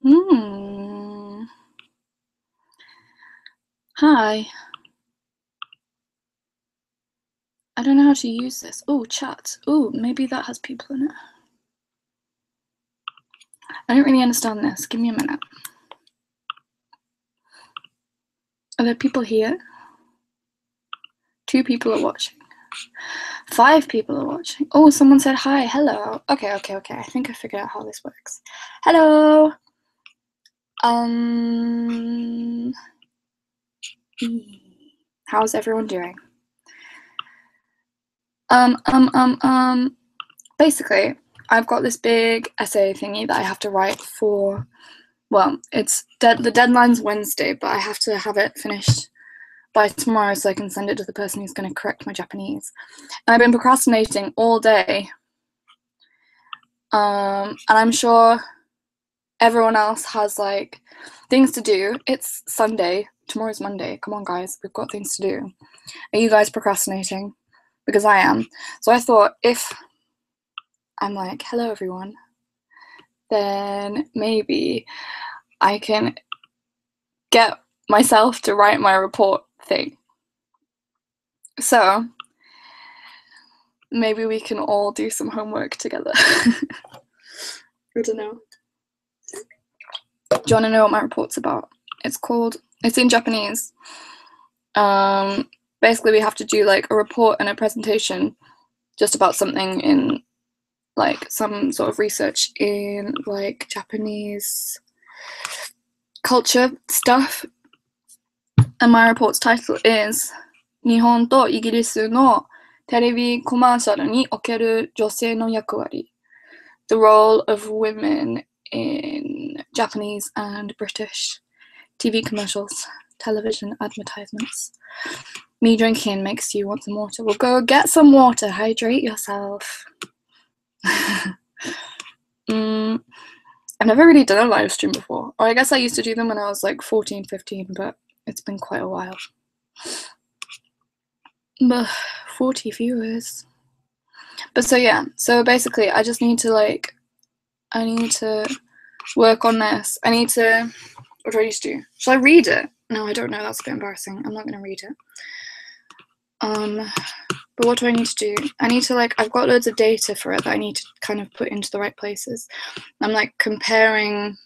Hmm. Hi. I don't know how to use this. Oh, chat. Oh, maybe that has people in it. I don't really understand this. Give me a minute. Are there people here? 2 people are watching. 5 people are watching. Oh, someone said hi. Hello. Okay. I think I figured out how this works. Hello. How's everyone doing? Basically, I've got this big essay thingy that I have to write for. Well, the deadline's Wednesday, but I have to have it finished by tomorrow so I can send it to the person who's going to correct my Japanese. And I've been procrastinating all day. And I'm sure everyone else has like things to do. It's Sunday. Tomorrow's Monday. Come on, guys. We've got things to do. Are you guys procrastinating? Because I am. So I thought if I'm like, hello, everyone, then maybe I can get myself to write my report thing. So maybe we can all do some homework together. I don't know. Do you want to know what my report's about? It's in Japanese. Basically we have to do like a report and a presentation just about something in like some sort of research in like Japanese culture stuff. And my report's title is 日本とイギリスのテレビコマーシャルにおける女性の役割 The role of women in Japanese and British TV commercials, television advertisements. Me drinking makes you want some water. Well, go get some water. Hydrate yourself. I've never really done a live stream before. Or I guess I used to do them when I was like 14, 15, but it's been quite a while. But 40 viewers. But so yeah, so basically I just need to like, I need to work on this. What do I need to do? Should I read it? No, I don't know, that's a bit embarrassing. I'm not gonna read it. But what do I need to do? I need to like, I've got loads of data for it that I need to kind of put into the right places. I'm like comparing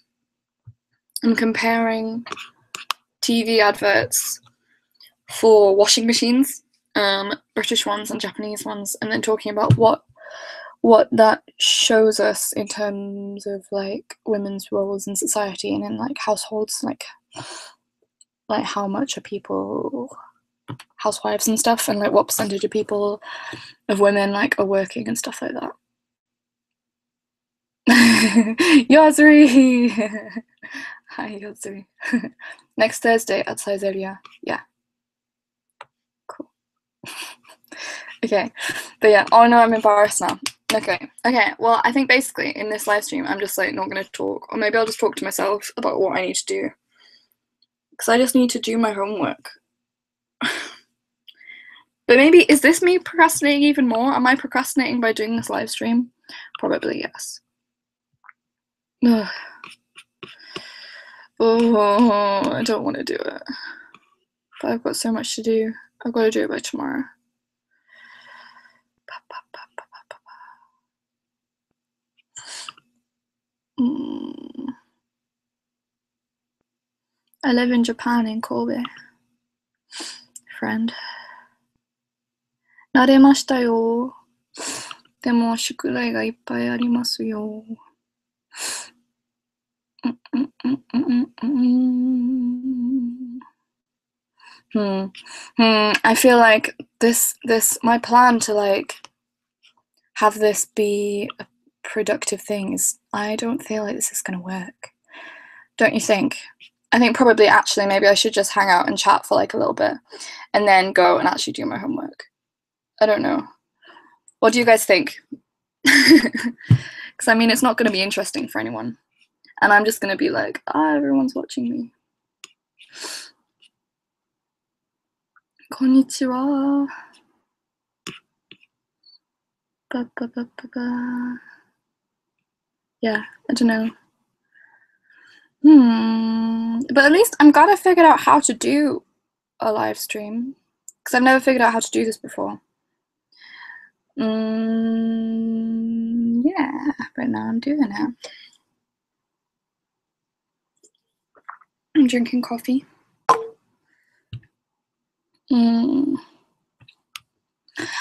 TV adverts for washing machines, British ones and Japanese ones, and then talking about what that shows us in terms of like women's roles in society and in like households, like how much are people housewives and stuff, and like what percentage of women like are working and stuff like that. Yozuri! Hi, Yozuri. Next Thursday at Saizeria. Yeah. Cool. Okay. But yeah, oh no, I'm embarrassed now. Okay, well, I think basically in this live stream, I'm just like not gonna talk, or maybe I'll just talk to myself about what I need to do. Because I just need to do my homework. But maybe, is this me procrastinating even more? Am I procrastinating by doing this live stream? Probably yes. Ugh. Oh, I don't want to do it. But I've got so much to do. I've got to do it by tomorrow. I live in Japan in Kobe. Friend. 慣れましたよ。でも宿題がいっぱいありますよ。I feel like this my plan to like have this be a productive thing is, I don't feel like this is gonna work. Don't you think? I think probably actually maybe I should just hang out and chat for like a little bit and then go and actually do my homework. I don't know. What do you guys think? Because I mean, it's not going to be interesting for anyone. And I'm just going to be like, everyone's watching me. Konnichiwa. Yeah, I don't know. But at least I'm glad I figured out how to do a live stream, because I've never figured out how to do this before. Yeah, but now I'm doing it. I'm drinking coffee.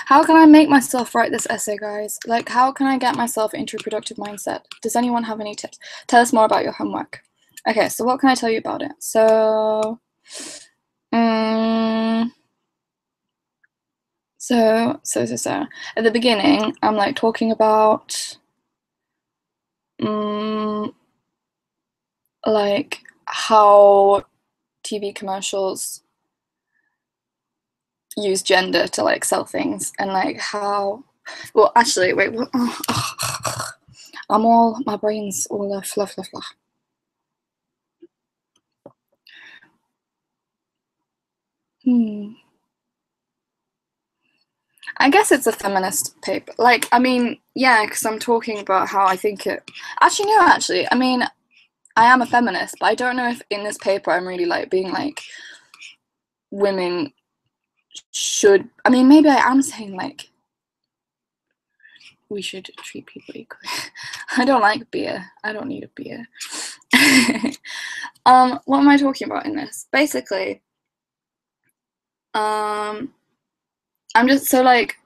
How can I make myself write this essay, guys? Like, how can I get myself into a productive mindset? Does anyone have any tips? Tell us more about your homework. Okay, so what can I tell you about it? So, at the beginning, I'm like talking about like how TV commercials use gender to like sell things, and like how, well, actually, wait, what? My brain's all fluff. I guess it's a feminist paper. Like, I mean, yeah, because I'm talking about how I think it. Actually, no, actually, I mean, I am a feminist, but I don't know if in this paper I'm really like being like women should. I mean, maybe I am saying like we should treat people equally. I don't like beer. I don't need a beer. What am I talking about in this? Basically, I'm just so like,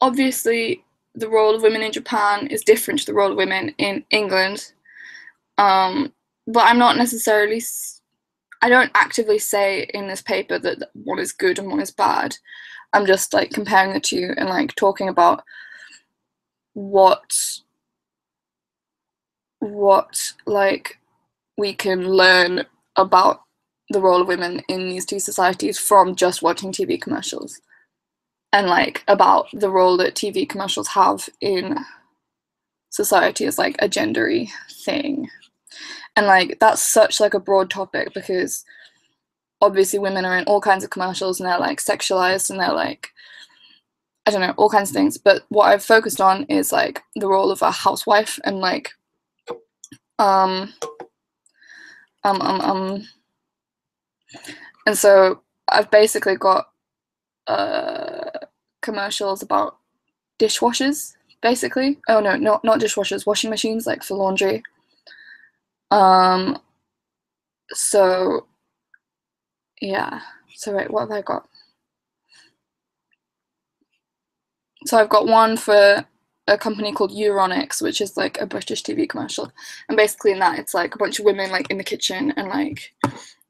obviously the role of women in Japan is different to the role of women in England. But I'm not necessarily, I don't actively say in this paper that one is good and one is bad. I'm just like comparing the two and like talking about what like we can learn about the role of women in these two societies from just watching TV commercials, and like about the role that TV commercials have in society as like a gendery thing. And like that's such like a broad topic, because obviously women are in all kinds of commercials and they're like sexualized and they're like, I don't know, all kinds of things. But what I've focused on is like the role of a housewife, and like and so I've basically got commercials about dishwashers, basically. Oh no, not dishwashers, washing machines, like for laundry. So yeah. So wait, what have I got? So I've got one for a company called Euronics, which is like a British TV commercial, and basically in that it's like a bunch of women like in the kitchen, and like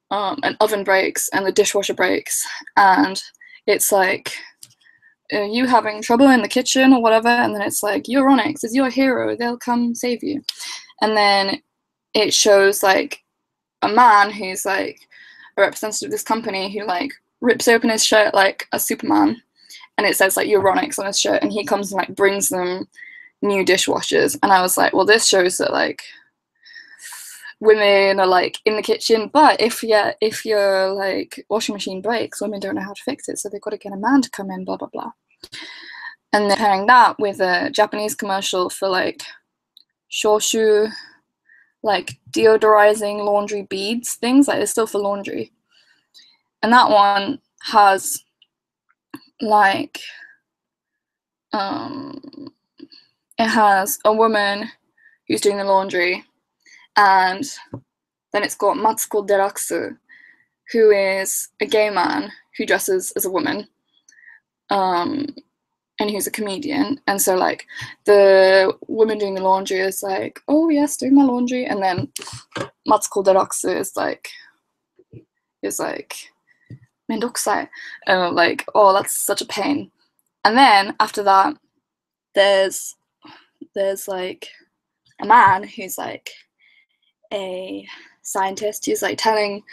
an oven breaks and the dishwasher breaks, and it's like, are you having trouble in the kitchen or whatever, and then it's like, Euronics is your hero, they'll come save you. And then it shows like a man who's like a representative of this company who like rips open his shirt like a Superman, and it says like Euronics on his shirt, and he comes and like brings them new dishwashers. And I was like, well, this shows that like women are like in the kitchen, but if your like washing machine breaks, women don't know how to fix it, so they've got to get a man to come in, blah blah blah. And then pairing that with a Japanese commercial for like shoshu, like deodorizing laundry beads, things like, it's still for laundry. And that one has like it has a woman who's doing the laundry, and then it's got Matsuko Deraksu, who is a gay man who dresses as a woman, and who's a comedian. And so like the woman doing the laundry is like, oh yes, doing my laundry, and then Matsuko Deraksu is like mendokusai, like, oh, that's such a pain. And then after that, there's like a man who's like a scientist who's like telling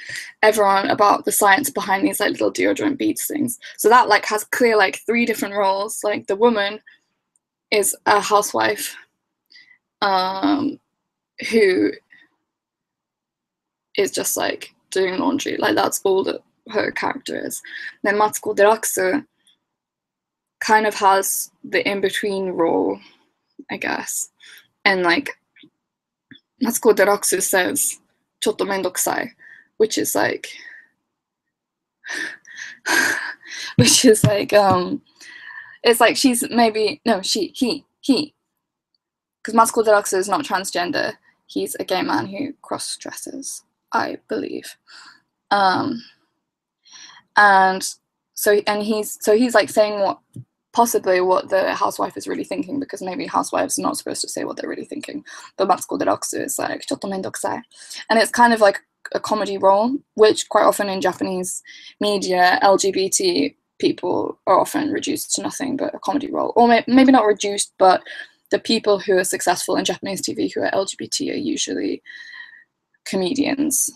everyone about the science behind these like little deodorant beads things. So that like has clear like three different roles. Like the woman is a housewife who is just like doing laundry, like that's all that her character is. Then Matsuko Deraksu kind of has the in-between role, I guess, and like Matsuko Deluxe says ちょっとめんどくさい, which is like it's like she's maybe, no, he, because Matsuko Deluxe is not transgender. He's a gay man who cross-dresses, I believe. And so he's like saying possibly what the housewife is really thinking, because maybe housewives are not supposed to say what they're really thinking. But Matsuko Deluxe is like ちょっとめんどくさい. And it's kind of like a comedy role, which quite often in Japanese media, LGBT people are often reduced to nothing but a comedy role. Or maybe not reduced, but the people who are successful in Japanese TV who are LGBT are usually comedians.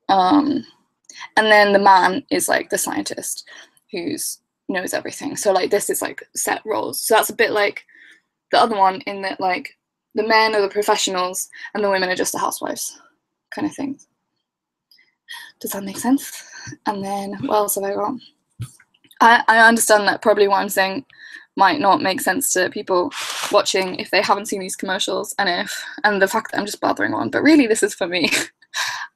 And then the man is like the scientist who knows everything. So like this is like set roles. So that's a bit like the other one, in that like the men are the professionals and the women are just the housewives kind of thing. Does that make sense? And then what else have I got? I understand that probably what I'm saying might not make sense to people watching if they haven't seen these commercials, and the fact that I'm just blathering on, but really this is for me.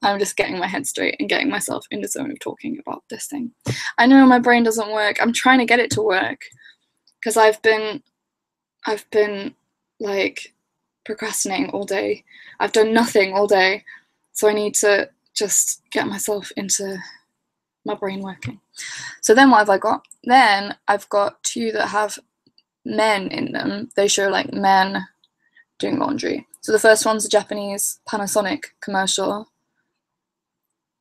I'm just getting my head straight and getting myself in the zone of talking about this thing. I know my brain doesn't work. I'm trying to get it to work because I've been like procrastinating all day. I've done nothing all day, so I need to just get myself into my brain working. So then what have I got? Then I've got two that have men in them. They show like men doing laundry. So the first one's a Japanese Panasonic commercial.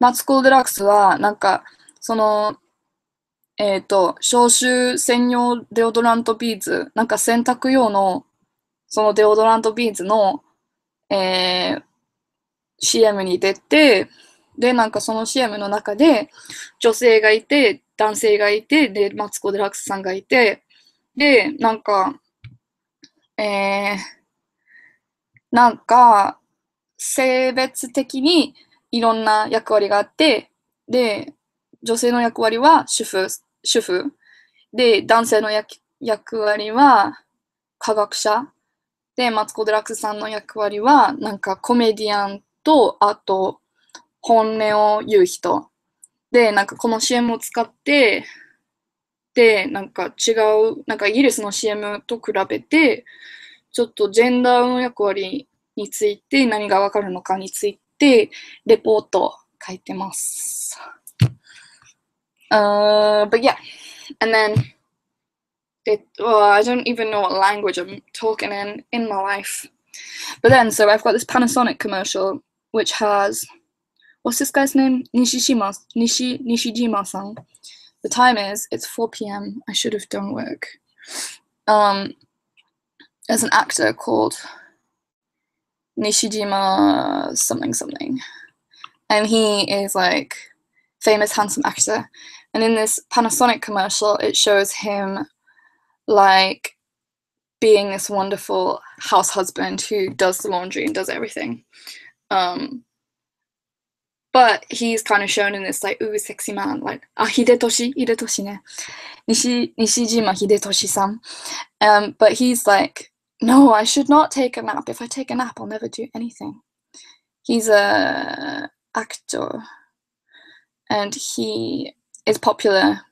Matsuko Deluxe はなんかその消臭専用デオドラントビーズ、なんか洗濯用のそのデオドラントビーズの、CM に出て、でなんかその CM の中で女性がいて男性がいて、でマツコ・デラックスさんがいて、でなんか性別的にいろんな役割があって、で女性の役割は主婦で、男性の役割は科学者で、マツコ・デラックスさんの役割はなんかコメディアンと、あと本音を言う人で、なんかこの CM を使って、でなんか違う、なんかイギリスの CM と比べてちょっとジェンダーの役割について何がわかるのかについてレポートを書いてます。But yeah, and then I don't even know what language I'm talking in my life. But then, so I've got this Panasonic commercial which has, what's this guy's name? Nishijima-san. The time is, it's 4 p.m. I should have done work. There's an actor called Nishijima something. And he is like famous, handsome actor. And in this Panasonic commercial, it shows him like being this wonderful house husband who does the laundry and does everything. But he's kind of shown in this like, ooh, sexy man, like, Hidetoshi ne. Nishijima Hidetoshi-san. But he's like, no, I should not take a nap. If I take a nap, I'll never do anything. He's a actor, and he is popular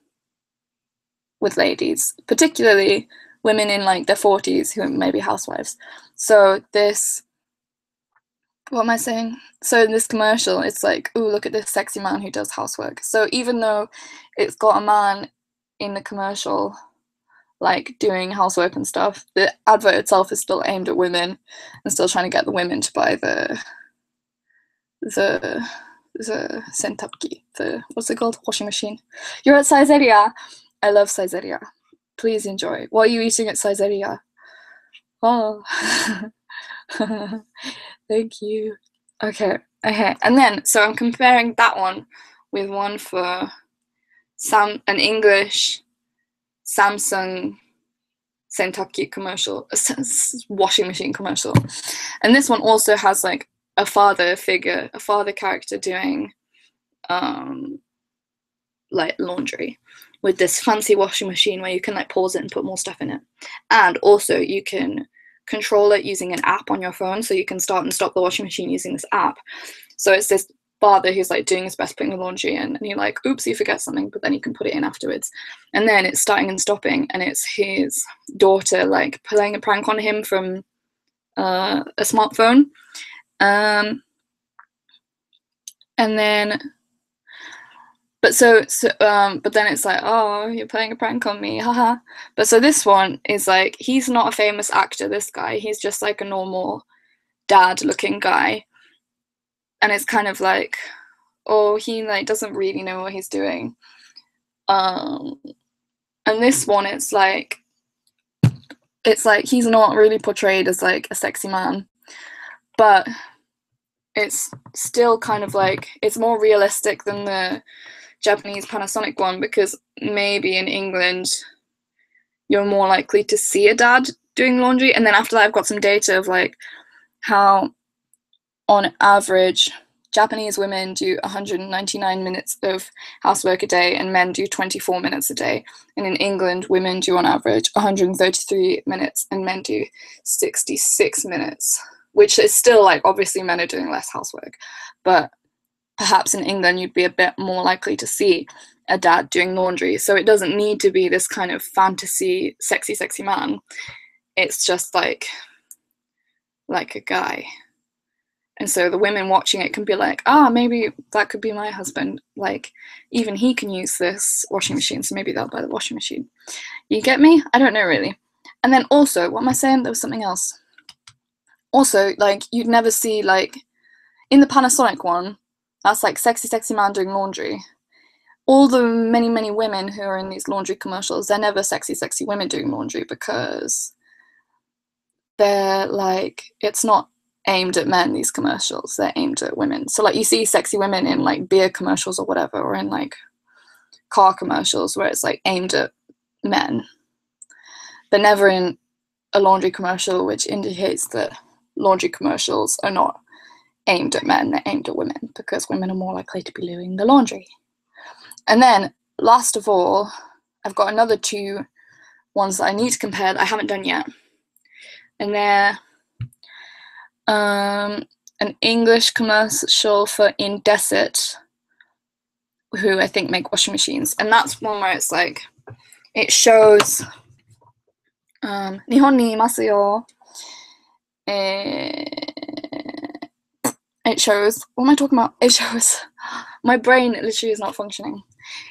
with ladies, particularly women in like their 40s who may be housewives. So what am I saying? So in this commercial, it's like, ooh, look at this sexy man who does housework. So even though it's got a man in the commercial like doing housework and stuff, the advert itself is still aimed at women and still trying to get the women to buy the sentabki, what's it called? Washing machine. You're at Saizeria. I love Saizeria. Please enjoy. What are you eating at Saizeria? Oh. Thank you. Okay. And then, so I'm comparing that one with one for an English Samsung Sentabki commercial, washing machine commercial. And this one also has like a father character doing like laundry with this fancy washing machine where you can like pause it and put more stuff in it. And also you can control it using an app on your phone, so you can start and stop the washing machine using this app. So it's this father who's like doing his best putting the laundry in, and he like, oops, you forget something, but then you can put it in afterwards. And then it's starting and stopping, and it's his daughter like playing a prank on him from a smartphone. And then but then it's like, oh, you're playing a prank on me, haha. But so this one is like, he's not a famous actor, this guy. He's just like a normal dad-looking guy. And it's kind of like, oh, he like doesn't really know what he's doing. And this one, it's like he's not really portrayed as like a sexy man, but it's still kind of like, it's more realistic than the Japanese Panasonic one, because maybe in England you're more likely to see a dad doing laundry. And then after that, I've got some data of like how on average Japanese women do 199 minutes of housework a day and men do 24 minutes a day. And in England, women do on average 133 minutes and men do 66 minutes, which is still like, obviously men are doing less housework, but perhaps in England you'd be a bit more likely to see a dad doing laundry. So it doesn't need to be this kind of fantasy sexy man. It's just like a guy. And so the women watching it can be like, maybe that could be my husband, like even he can use this washing machine, so maybe they'll buy the washing machine. You get me? I don't know really. And then also, what am I saying? There was something else. Also, like, you'd never see, like, in the Panasonic one, that's like sexy man doing laundry. All the many women who are in these laundry commercials, they're never sexy women doing laundry, because they're like, it's not aimed at men, these commercials, they're aimed at women. So like you see sexy women in like beer commercials or whatever, or in like car commercials where it's like aimed at men, but never in a laundry commercial, which indicates that laundry commercials are not aimed at men, they're aimed at women, because women are more likely to be doing the laundry. And then last of all, I've got another two ones that I need to compare that I haven't done yet, and they're an English commercial for Indesit, who I think make washing machines, and that's one where it's like, it shows Nihon ni imasu yo. It shows, what am I talking about? It shows, my brain literally is not functioning.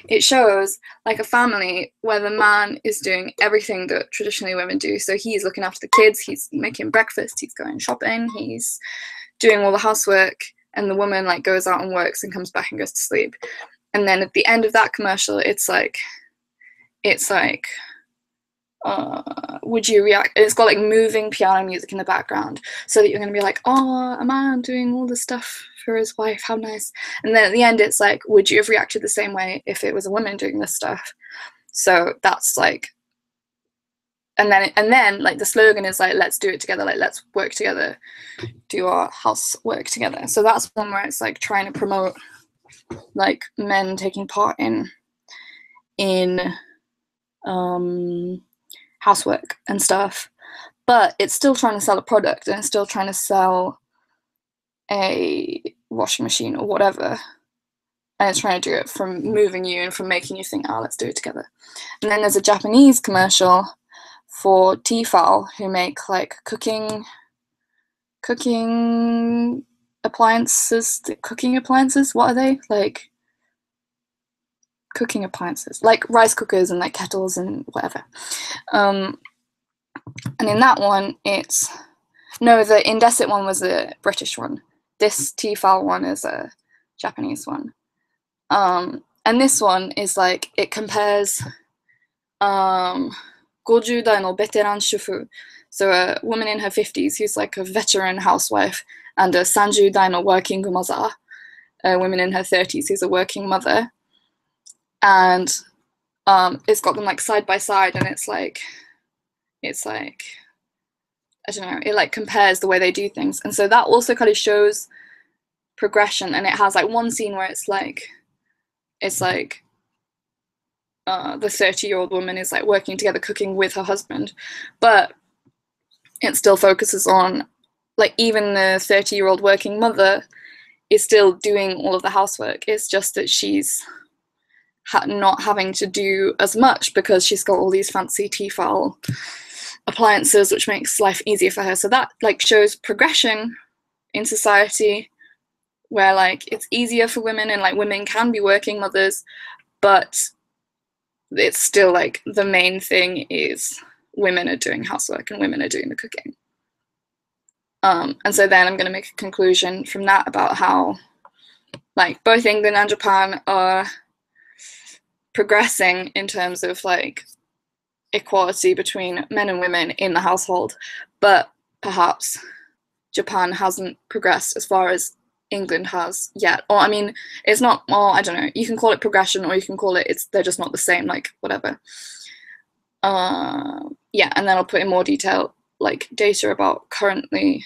It shows like a family where the man is doing everything that traditionally women do. So he's looking after the kids, he's making breakfast, he's going shopping, he's doing all the housework, and the woman like goes out and works and comes back and goes to sleep. And then at the end of that commercial, it's like would you react? It's got like moving piano music in the background, so that you're going to be like, oh, a man doing all this stuff for his wife, how nice. And then at the end it's like, would you have reacted the same way if it was a woman doing this stuff? So that's like, and then like the slogan is like, let's do it together, like let's work together, do our housework together. So that's one where it's like trying to promote like men taking part in housework and stuff, but it's still trying to sell a product, and it's still trying to sell a washing machine or whatever, and it's trying to do it from moving you and from making you think, oh, let's do it together. And then there's a Japanese commercial for Tefal, who make like cooking appliances. What are they? Like cooking appliances, like rice cookers and like kettles and whatever. And in that one, the Indesit one was a British one. This Tefal one is a Japanese one. And this one is like, it compares 50代のベテラン主婦, so a woman in her 50s who's like a veteran housewife, and a 30代の working mother, a woman in her 30s who's a working mother. And it's got them like side by side, and it's like I don't know, it like compares the way they do things. And so that also kind of shows progression, and it has like one scene where it's like the 30-year-old woman is like working together cooking with her husband, but it still focuses on, like, even the 30-year-old working mother is still doing all of the housework. It's just that she's not having to do as much because she's got all these fancy Tefal appliances, which makes life easier for her. So that, like, shows progression in society, where, like, it's easier for women, and, like, women can be working mothers, but it's still, like, the main thing is women are doing housework and women are doing the cooking. And so then I'm going to make a conclusion from that about how, like, both England and Japan are progressing in terms of, like, equality between men and women in the household, but perhaps Japan hasn't progressed as far as England has yet. Or, I mean, it's not, well, I don't know, you can call it progression, or you can call it, they're just not the same, like, whatever. Yeah, and then I'll put in more detail, like, data about currently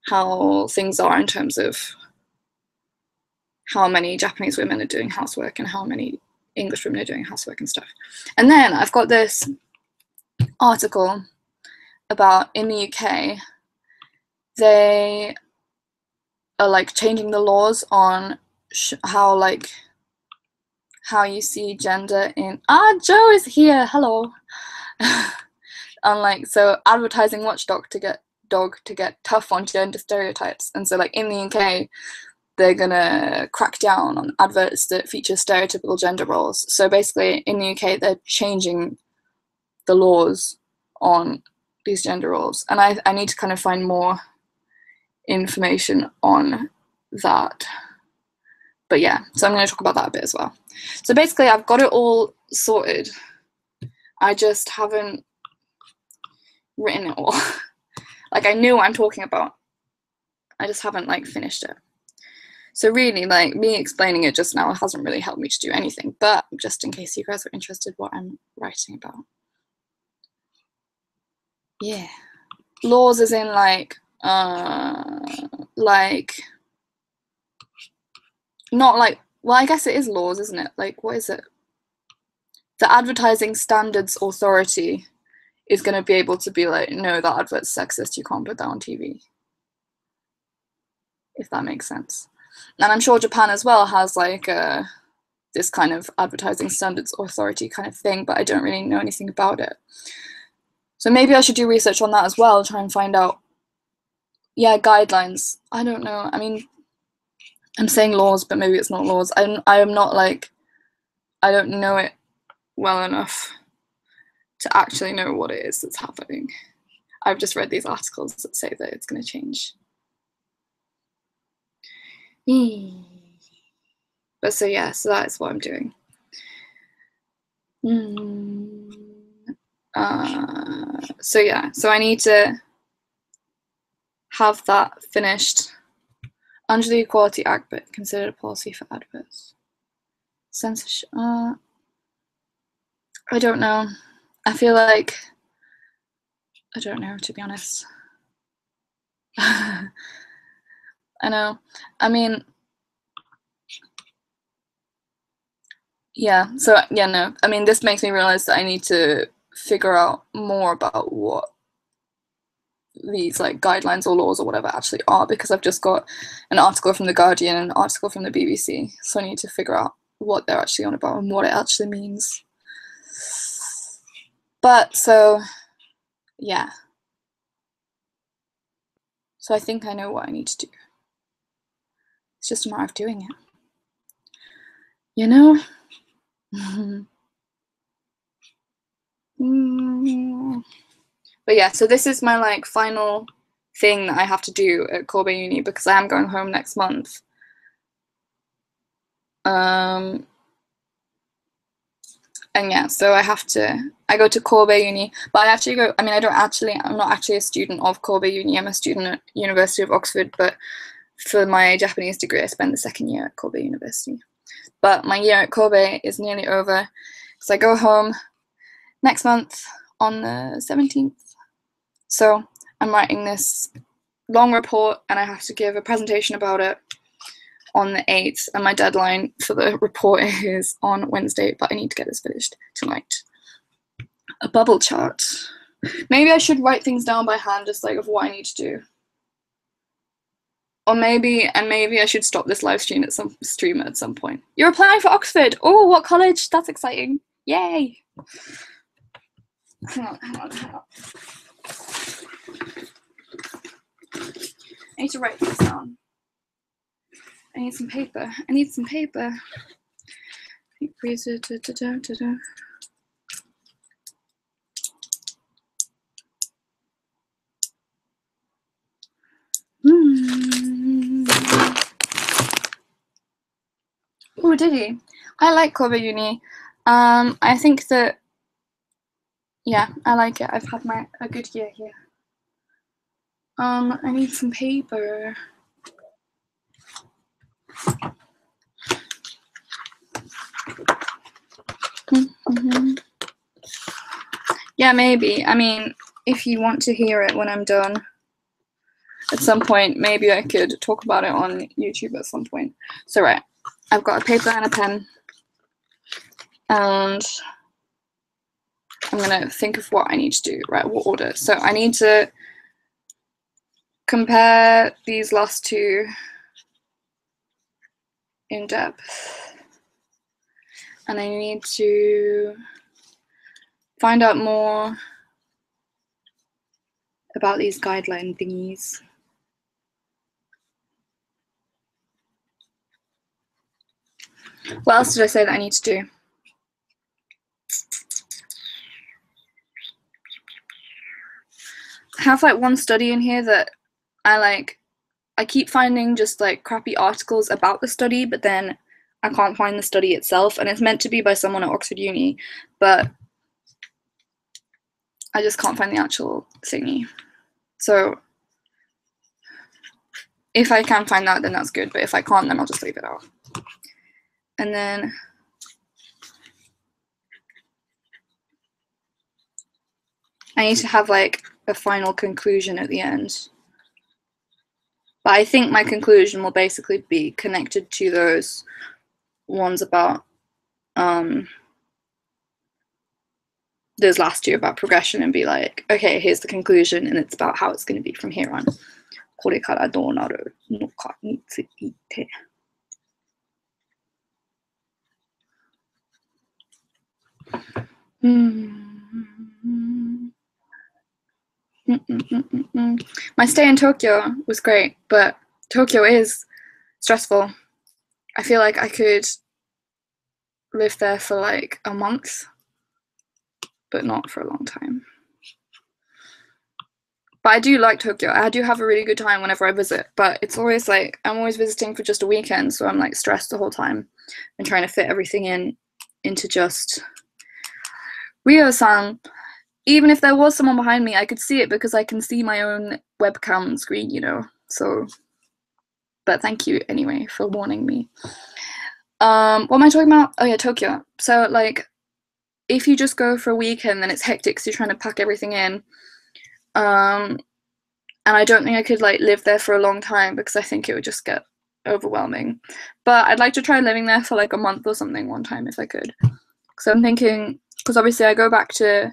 how things are in terms of how many Japanese women are doing housework and how many English women are doing housework and stuff. And then I've got this article about, in the UK, they are, like, changing the laws on how, like, how you see gender in, Joe is here, hello. And, like, so advertising watchdog to get tough on gender stereotypes. And so, like, in the UK, they're gonna crack down on adverts that feature stereotypical gender roles. So basically, in the UK, they're changing the laws on these gender roles. And I need to kind of find more information on that. But yeah, so I'm going to talk about that a bit as well. So basically, I've got it all sorted. I just haven't written it all. Like, I knew what I'm talking about. I just haven't, like, finished it. So really, like, me explaining it just now hasn't really helped me to do anything, but just in case you guys are interested what I'm writing about. Yeah. Laws as in, like, not like, well, I guess it is laws, isn't it? Like, what is it? The Advertising Standards Authority is going to be able to be like, no, that advert's sexist, you can't put that on TV. If that makes sense. And I'm sure Japan as well has, like, this kind of Advertising Standards Authority kind of thing, but I don't really know anything about it. So maybe I should do research on that as well, try and find out, yeah, guidelines. I don't know. I mean, I'm saying laws, but maybe it's not laws. I am not, like, I don't know it well enough to actually know what it is that's happening. I've just read these articles that say that it's going to change. But so yeah, so that's what I'm doing. So yeah, so I need to have that finished under the Equality Act, but considered a policy for adverts. Censorship. I don't know. I feel like I don't know, to be honest. I know. I mean, yeah. So yeah, no. I mean, this makes me realize that I need to figure out more about what these, like, guidelines or laws or whatever actually are, because I've just got an article from The Guardian and an article from the BBC, so I need to figure out what they're actually on about and what it actually means. But so yeah, so I think I know what I need to do. It's just a matter of doing it, you know. But yeah, so this is my, like, final thing that I have to do at Kobe Uni, because I am going home next month. And yeah, so I go to Kobe Uni, but I'm not actually a student of Kobe Uni, I'm a student at University of Oxford, but for my Japanese degree I spend the second year at Kobe University. But my year at Kobe is nearly over, because I go home next month on the 17th. So I'm writing this long report, and I have to give a presentation about it on the 8th, and my deadline for the report is on Wednesday, but I need to get this finished tonight. A bubble chart. Maybe I should write things down by hand, just like of what I need to do. Or maybe I should stop this live stream at some point. You're applying for Oxford. Oh, what college? That's exciting. Yay. Hang on. I need to write this down. I need some paper. Oh, did he? I like Kobe Uni. I think that, yeah, I like it. I've had a good year here. I need some paper. Yeah, maybe. I mean, if you want to hear it when I'm done at some point, maybe I could talk about it on YouTube at some point. So, right, I've got a paper and a pen, and I'm gonna think of what I need to do, right, what order. So I need to compare these last two in depth, and I need to find out more about these guideline thingies. What else did I say that I need to do? I have like one study in here that I keep finding just like crappy articles about the study, but then I can't find the study itself, and it's meant to be by someone at Oxford Uni, but I just can't find the actual thingy. So if I can find that, then that's good, but if I can't, then I'll just leave it out. And then I need to have like a final conclusion at the end. But I think my conclusion will basically be connected to those ones about those last two about progression, and be like, okay, here's the conclusion, and it's about how it's going to be from here on. これからどうなるのかについて。My stay in Tokyo was great, but Tokyo is stressful. I feel like I could live there for like a month, but not for a long time. But I do like Tokyo. I do have a really good time whenever I visit, but it's always like I'm always visiting for just a weekend, so I'm like stressed the whole time and trying to fit everything into just Rio-san. Even if there was someone behind me, I could see it because I can see my own webcam screen, you know. So, but thank you anyway for warning me. What am I talking about? Oh yeah, Tokyo. So like, if you just go for a weekend, then it's hectic, so you're trying to pack everything in. And I don't think I could like live there for a long time because I think it would just get overwhelming. But I'd like to try living there for like a month or something one time if I could. So I'm thinking, because obviously I go back to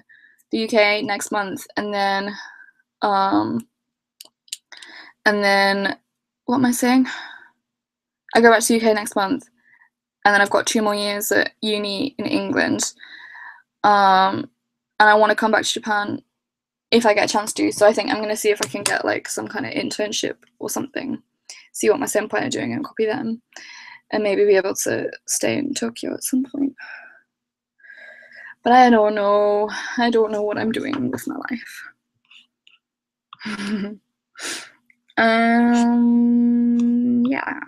the UK next month, and then what am I saying? I go back to the UK next month, and then I've got 2 more years at uni in England, and I want to come back to Japan if I get a chance to. So I think I'm going to see if I can get like some kind of internship or something, see what my senpai are doing and copy them, and maybe be able to stay in Tokyo at some point. But I don't know. I don't know what I'm doing with my life. Yeah.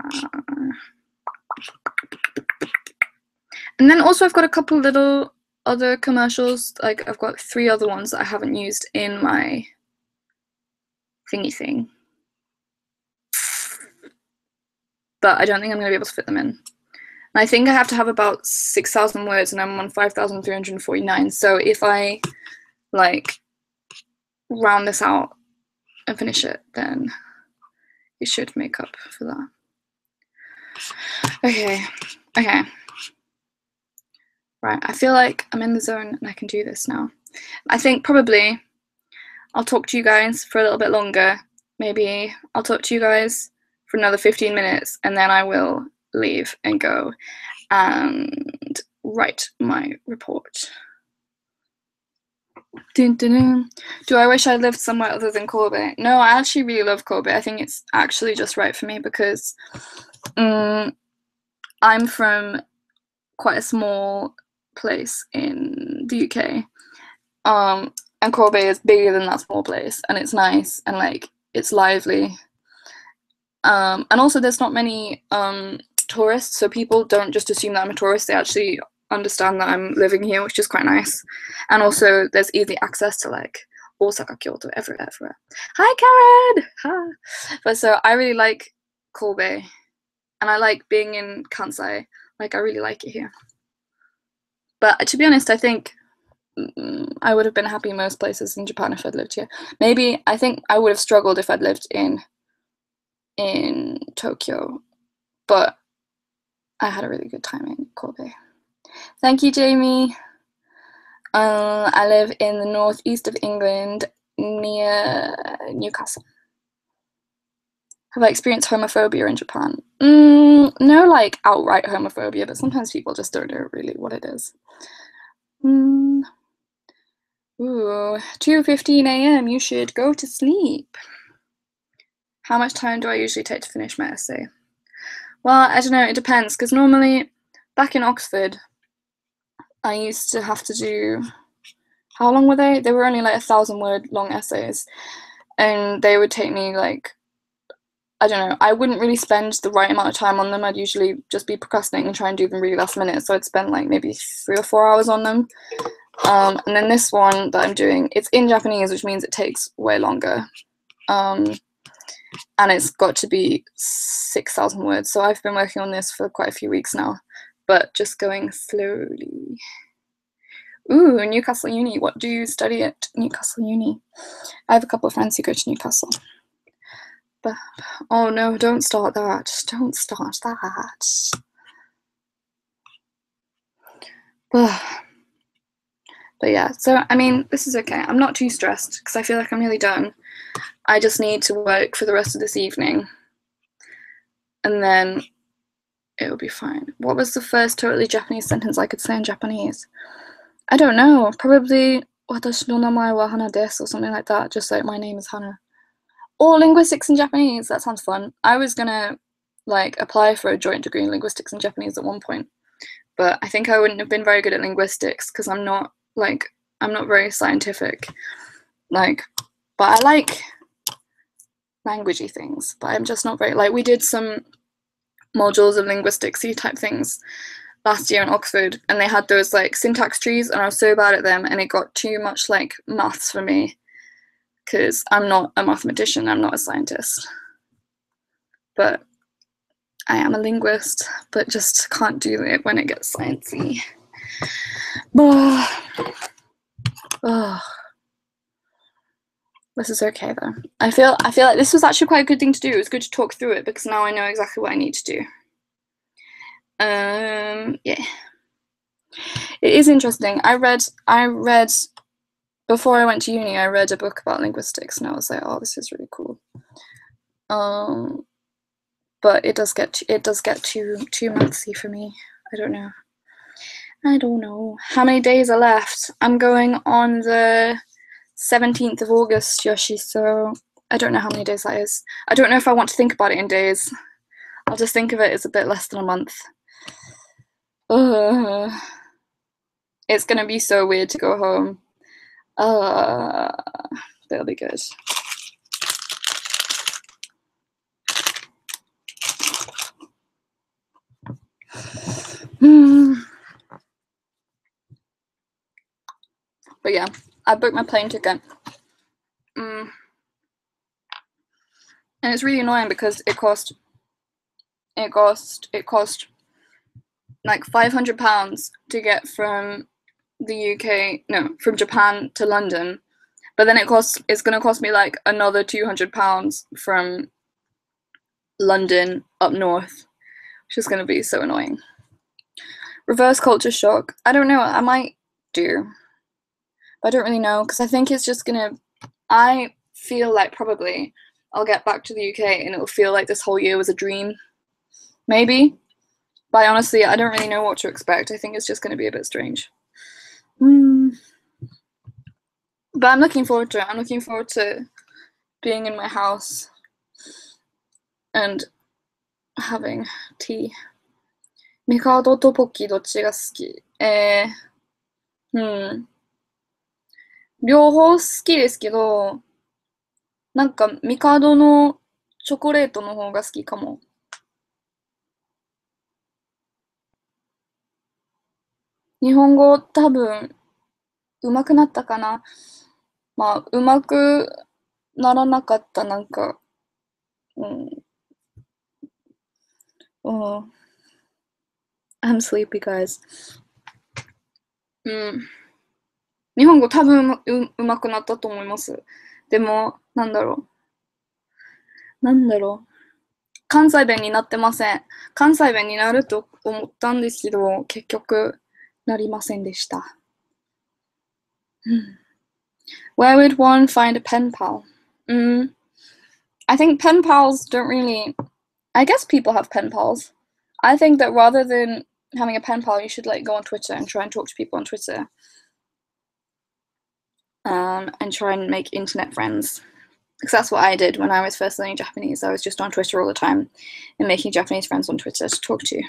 And then also I've got a couple little other commercials. Like I've got 3 other ones that I haven't used in my thingy thing. But I don't think I'm going to be able to fit them in. And I think I have to have about 6,000 words, and I'm on 5,349. So if I like round this out and finish it, then it should make up for that. Okay. Right, I feel like I'm in the zone and I can do this now. I think probably I'll talk to you guys for a little bit longer. Maybe I'll talk to you guys for another 15 minutes, and then I will leave and go and write my report. Dun, dun, dun. Do I wish I lived somewhere other than Corby? No, I actually really love Corby. I think it's actually just right for me because I'm from quite a small place in the UK, and Corby is bigger than that small place, and it's nice and like it's lively, and also there's not many tourists, so people don't just assume that I'm a tourist. They actually understand that I'm living here, which is quite nice. And also there's easy access to like Osaka, Kyoto, everywhere. Hi Karen! Hi. But so I really like Kobe, and I like being in Kansai. Like I really like it here. But to be honest, I think I would have been happy most places in Japan if I'd lived here. Maybe I think I would have struggled if I'd lived in Tokyo, but I had a really good time in Kobe. Thank you, Jamie. I live in the northeast of England, near Newcastle. Have I experienced homophobia in Japan? No, like outright homophobia, but sometimes people just don't know really what it is. Ooh, 2:15 a.m. You should go to sleep. How much time do I usually take to finish my essay? Well, I don't know, it depends, because normally, back in Oxford, I used to have to do, how long were they? They were only like 1,000-word long essays, and they would take me like, I don't know, I wouldn't really spend the right amount of time on them. I'd usually just be procrastinating and try and do them really last minute, so I'd spend like maybe 3 or 4 hours on them. And then this one that I'm doing, it's in Japanese, which means it takes way longer. And it's got to be 6,000 words, so I've been working on this for quite a few weeks now, but just going slowly. Ooh, Newcastle Uni. What do you study at Newcastle Uni? I have a couple of friends who go to Newcastle. But, oh no, don't start that. Don't start that. But yeah, so I mean, this is okay. I'm not too stressed because I feel like I'm nearly done. I just need to work for the rest of this evening, and then it'll be fine. What was the first totally Japanese sentence I could say in Japanese? I don't know. Probably watashi no namae wa Hana desu or something like that. Just like my name is Hana. Or linguistics in Japanese. That sounds fun. I was gonna like apply for a joint degree in linguistics and Japanese at one point, but I think I wouldn't have been very good at linguistics because I'm not very scientific. Like, but I like languagey things, but I'm just not very, like, we did some modules of linguistics-y type things last year in Oxford, and they had those like syntax trees, and I was so bad at them, and it got too much like maths for me because I'm not a mathematician, I'm not a scientist, but I am a linguist, but just can't do it when it gets sciencey. This is okay though. I feel like this was actually quite a good thing to do. It was good to talk through it because now I know exactly what I need to do. Yeah. It is interesting. I read before I went to uni, I read a book about linguistics, and I was like, oh, this is really cool. But it does get too monthsy for me. I don't know. How many days are left? I'm going on the 17th of August, Yoshi, so I don't know how many days that is. I don't know if I want to think about it in days. I'll just think of it as a bit less than a month. It's gonna be so weird to go home. That'll be good. But yeah, I booked my plane ticket. And it's really annoying because it cost like £500 to get from from Japan to London, but then it's gonna cost me like another £200 from London up north, which is gonna be so annoying. Reverse culture shock. I don't know. I might do, but I don't really know because I think it's just gonna. I feel like probably I'll get back to the UK and it'll feel like this whole year was a dream. Maybe. But honestly, I don't really know what to expect. I think it's just going to be a bit strange. But I'm looking forward to it. I'm looking forward to being in my house and having tea. ミカドとポッキーどっちが好き？両方好きですけど、なんかミカドのチョコレートの方が好きかも。日本語多分上手くなったかな。まあ上手くならなかったなんか、I'm sleepy, guys. 日本語多分上手くなったと思います。でも、なんだろう。関西弁になってません。関西弁になると思ったんですけど、結局なりませんでした。Where would one find a pen pal? I think pen pals don't really... I guess people have pen pals. I think that rather than having a pen pal, you should like go on Twitter and try and talk to people on Twitter. And try and make internet friends. Because that's what I did when I was first learning Japanese. I was just on Twitter all the time and making Japanese friends on Twitter to talk to.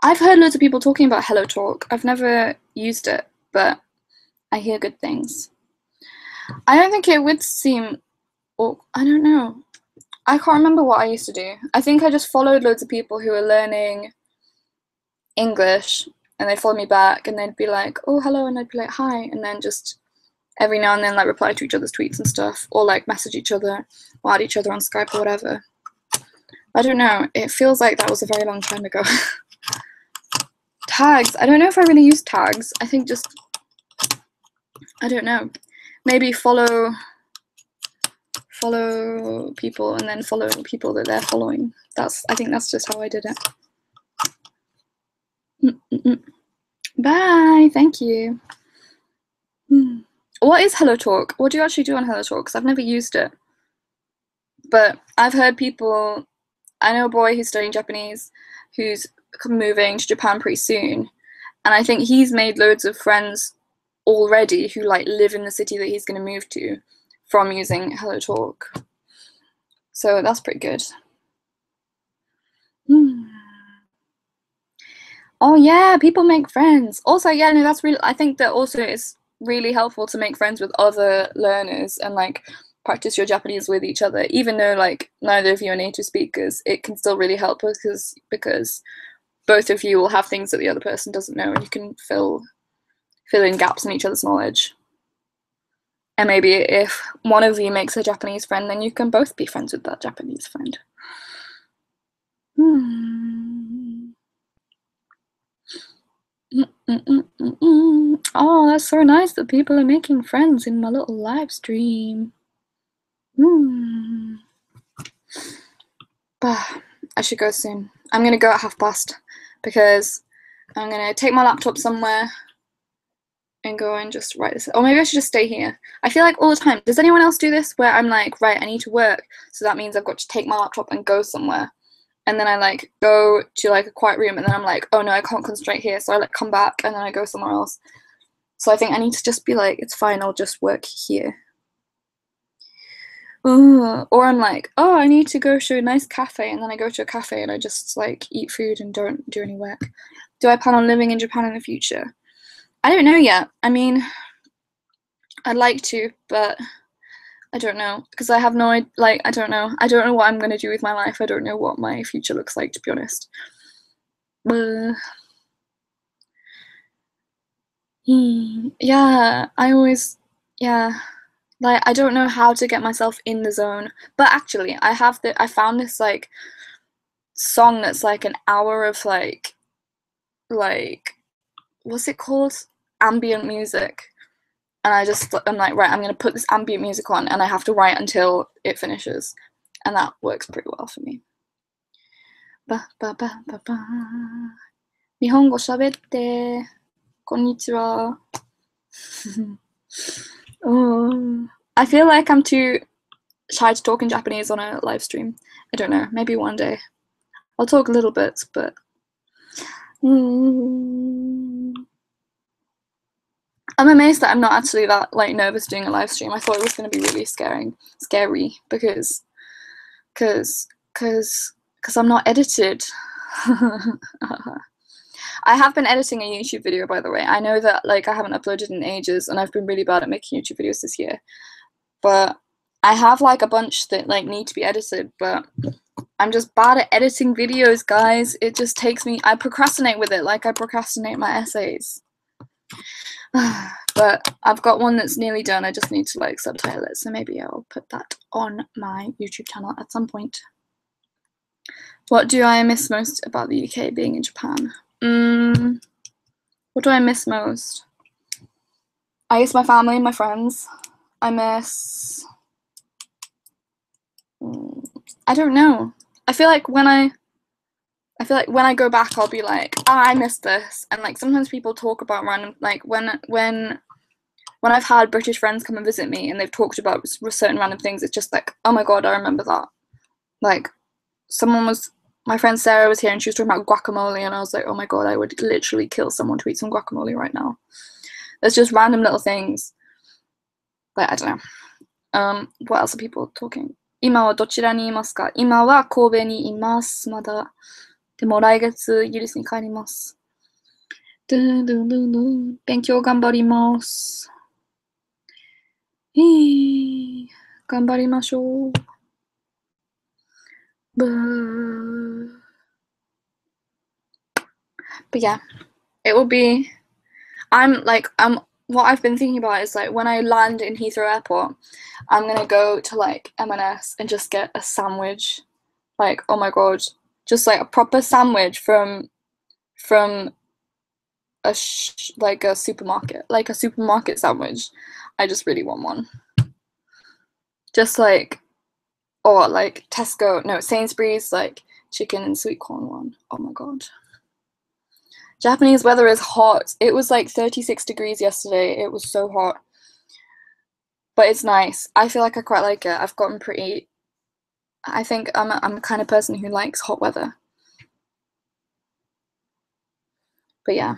I've heard loads of people talking about Hello Talk. I've never used it, but I hear good things. I don't think it would seem... Oh, I don't know. I can't remember what I used to do. I think I just followed loads of people who were learning English, and they'd follow me back, and they'd be like, oh, hello, and I'd be like, hi, and then just every now and then like reply to each other's tweets and stuff, or like message each other, or add each other on Skype or whatever. I don't know. It feels like that was a very long time ago. Tags. I don't know if I really use tags. I think just... I don't know. Maybe follow people and then follow people that they're following. I think that's just how I did it. Bye, thank you. What is Hello Talk? What do you actually do on Hello Talk? Because I've never used it. But I've heard people... I know a boy who's studying Japanese who's moving to Japan pretty soon. And I think he's made loads of friends already who like live in the city that he's going to move to from using Hello Talk. So that's pretty good. Oh yeah, people make friends. Also, yeah, no, that's really... I think that also it's really helpful to make friends with other learners and like practice your Japanese with each other. Even though like neither of you are native speakers, it can still really help because both of you will have things that the other person doesn't know, and you can fill in gaps in each other's knowledge. And maybe if one of you makes a Japanese friend, then you can both be friends with that Japanese friend. Oh, that's so nice that people are making friends in my little live stream. I should go soon. I'm gonna go at past because I'm gonna take my laptop somewhere and go and just write this. Or maybe I should just stay here. I feel like all the time. Does anyone else do this where I'm like, right, I need to work, so that means I've got to take my laptop and go somewhere, and then I like go to like a quiet room, and then I'm like, oh no, I can't concentrate here, so I like come back and then I go somewhere else. So I think I need to just be like, it's fine, I'll just work here. Or I'm like, oh, I need to go to a nice cafe, and then I go to a cafe and I just like eat food and don't do any work. Do I plan on living in Japan in the future? I don't know yet. I mean, I'd like to, but I don't know, because I have no idea. Like, I don't know what I'm gonna do with my life. I don't know what my future looks like, to be honest. Yeah, like I don't know how to get myself in the zone. But actually, I found this like song that's like an hour of like what's it called? Ambient music. And I'm like, right, I'm gonna put this ambient music on, and I have to write until it finishes, and that works pretty well for me. 日本語喋って。こんにちは。Oh, I feel like I'm too shy to talk in Japanese on a live stream. I don't know, maybe one day. I'll talk a little bit, but I'm amazed that I'm not actually that like nervous doing a live stream. I thought it was going to be really scary because I'm not edited. I have been editing a YouTube video, by the way. I know that like I haven't uploaded in ages, and I've been really bad at making YouTube videos this year. But I have like a bunch that like need to be edited, but I'm just bad at editing videos, guys. It just takes me. I procrastinate with it, like I procrastinate my essays. But I've got one that's nearly done. I just need to like subtitle it, so maybe I'll put that on my YouTube channel at some point. What do I miss most about the UK being in Japan? What do I miss most? I miss my family and my friends. I miss... I don't know. I feel like when I go back, I'll be like, I miss this. And like sometimes people talk about random, like when I've had British friends come and visit me and they've talked about certain random things, it's just like, oh my god, I remember that. Like my friend Sarah was here and she was talking about guacamole, and I was like, oh my god, I would literally kill someone to eat some guacamole right now. There's just random little things. But I don't know. What else are people talking? 今はどちらにいますか？今は神戸にいます。まだ。でも来月イギリスに帰ります。勉強頑張ります。頑張りましょう。But yeah, it will be. What I've been thinking about is like when I land in Heathrow Airport, I'm gonna go to like M&S and just get a sandwich. Like, oh my god, just like a proper sandwich from a supermarket, like a supermarket sandwich. I just really want one. Just like, or like Tesco, no, Sainsbury's, like chicken and sweet corn one. Oh my god. Japanese weather is hot. It was like 36 degrees yesterday. It was so hot. But it's nice. I feel like I quite like it. I've gotten pretty... I think I'm the kind of person who likes hot weather. But yeah.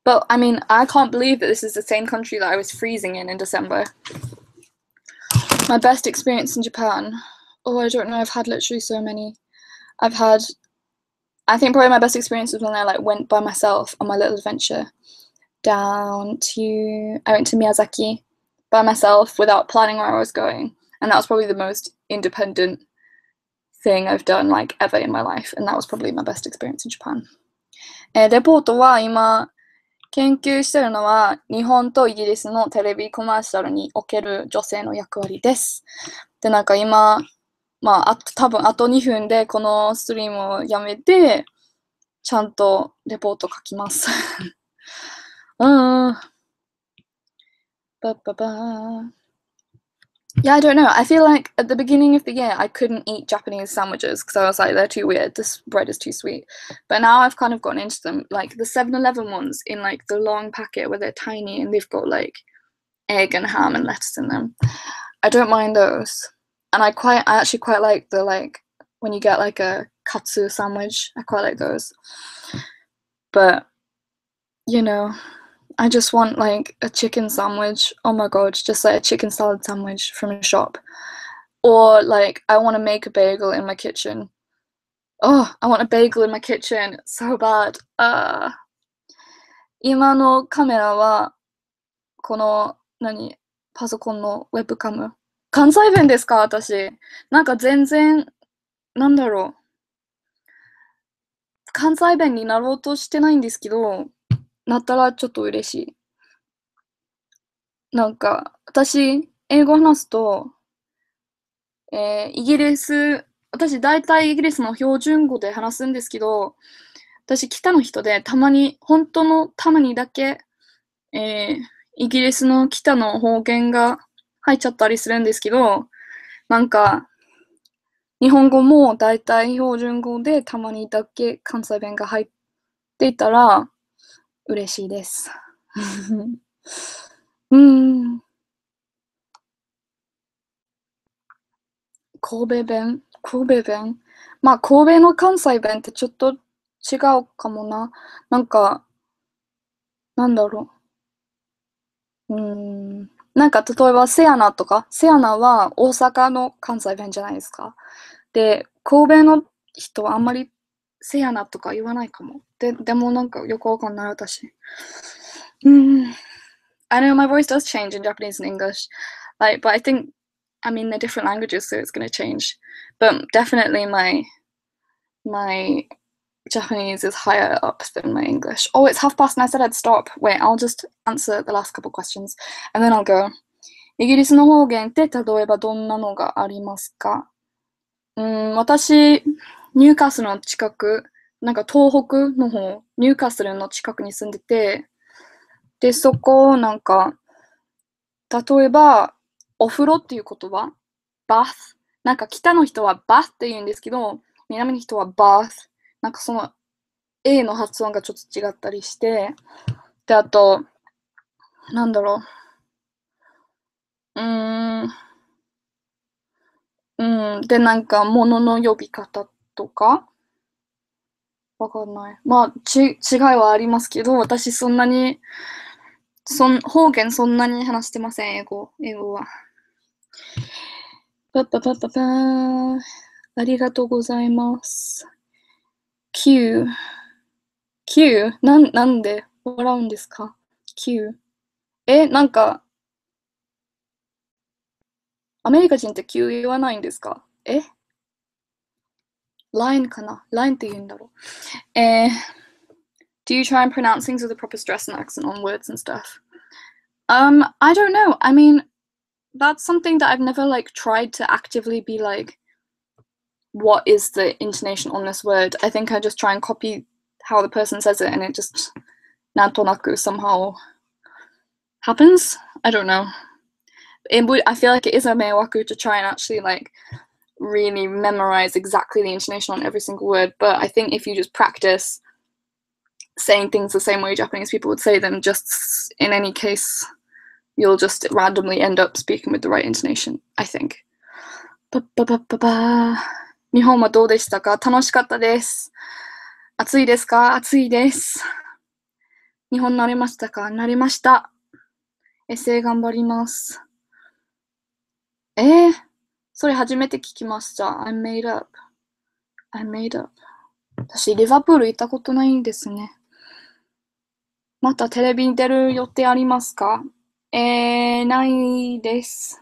But I mean, I can't believe that this is the same country that I was freezing in December. My best experience in Japan. Oh, I don't know. I've had literally so many. I think probably my best experience was when I like went by myself on my little adventure I went to Miyazaki by myself without planning where I was going, and that was probably the most independent thing I've done like ever in my life, and that was probably my best experience in Japan. レポートは今研究してるのは日本とイギリスのテレビコマーシャルにおける女性の役割です。で、なんか今多分あと2分でこのストリームをやめて、ちゃんとレポート書きます。Yeah, I don't know. I feel like at the beginning of the year, I couldn't eat Japanese sandwiches because I was like, they're too weird. This bread is too sweet. But now I've kind of gotten into them. Like the 7-Eleven ones in like the long packet where they're tiny and they've got like egg and ham and lettuce in them. I don't mind those. And I actually quite like the like when you get like a katsu sandwich. I quite like those. But you know, I just want like a chicken sandwich. Oh my god, just like a chicken salad sandwich from a shop. Or like I want to make a bagel in my kitchen. Oh, I want a bagel in my kitchen so bad. 今のカメラはこのパソコンのウェブカム。関西弁ですか、私。なんか全然、なんだろう。関西弁になろうとしてないんですけど、なったらちょっと嬉しい。なんか、私、英語話すと、私大体イギリスの標準語で話すんですけど、私北の人で本当のたまにだけ、イギリスの北の方言が入っちゃったりするんですけど、なんか、日本語も大体標準語でたまにだけ関西弁が入っていたら嬉しいです。うん。神戸弁。まあ、神戸の関西弁ってちょっと違うかもな。なんか、なんだろう。なんか、例えば、セアナとか、セアナは大阪の関西弁じゃないですか。で、神戸の人はあんまりセアナとか言わないかも。でもなんかよくわかんない、私。うん。I know my voice does change in Japanese and English, like, but I mean, they're different languages, so it's going to change. But definitely my Japanese is higher up than my English. Oh, it's 9:30 and I said I'd stop. Wait, I'll just answer the last couple questions and then I'll go. イギリスの方言って例えばどんなのがありますか？私、ニューカッスルの近く、なんか東北の方、ニューカッスルの近くに住んでて、で、そこ、なんか、例えば、お風呂っていう言葉、バス。なんか北の人はバスって言うんですけど、南の人はバス。なんかその A の発音がちょっと違ったりして、で、あと、なんだろう。で、なんか物の呼び方とか、わかんない。まあ、違いはありますけど、私そんなに、方言そんなに話してません、英語は。パッパパッパパー。ありがとうございます。Q。Q？なんで笑うんですか？ Q。なんか、アメリカ人って Q 言わないんですか？?Line かな？ Line って言うんだろう。Do you try and pronounce things with a proper stress and accent on words and stuff? I don't know. I mean, that's something that I've never like tried to actively be like, what is the intonation on this word? I think I just try and copy how the person says it and it just nantonaku somehow happens. I don't know. I feel like it is a meiwaku to try and actually like really memorize exactly the intonation on every single word, but I think if you just practice saying things the same way Japanese people would say them, just in any case, you'll just randomly end up speaking with the right intonation, I think. パッパパッパパー。日本はどうでしたか？楽しかったです。暑いですか？暑いです。日本慣れましたか？慣れました。エッセイ頑張ります。それ初めて聞きました。I'm made up. I'm made up. 私、リバプール行ったことないんですね。またテレビに出る予定ありますか？ないです。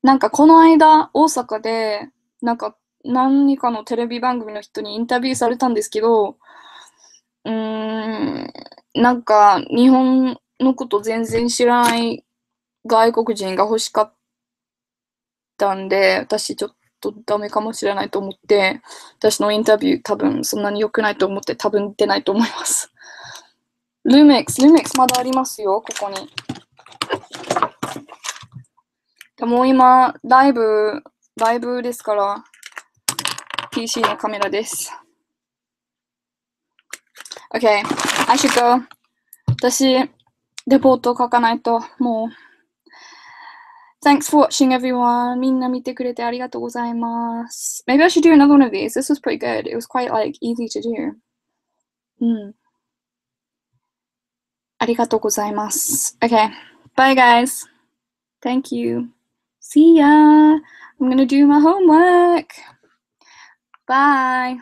なんかこの間、大阪で、なんか何かのテレビ番組の人にインタビューされたんですけど、なんか日本のこと全然知らない外国人が欲しかったんで、私ちょっとダメかもしれないと思って、私のインタビュー多分そんなに良くないと思って多分出ないと思います。ルーメックスまだありますよ、ここに。でも今、ライブですから、PC のカメラです。Okay, I should go. 私、レポートを書かないと、もう。Thanks for watching, everyone. みんな見てくれてありがとうございます。Maybe I should do another one of these. This was pretty good. It was quite, like, easy to do. ありがとうございます。Okay, bye, guys. Thank you. See ya. I'm gonna do my homework. Bye.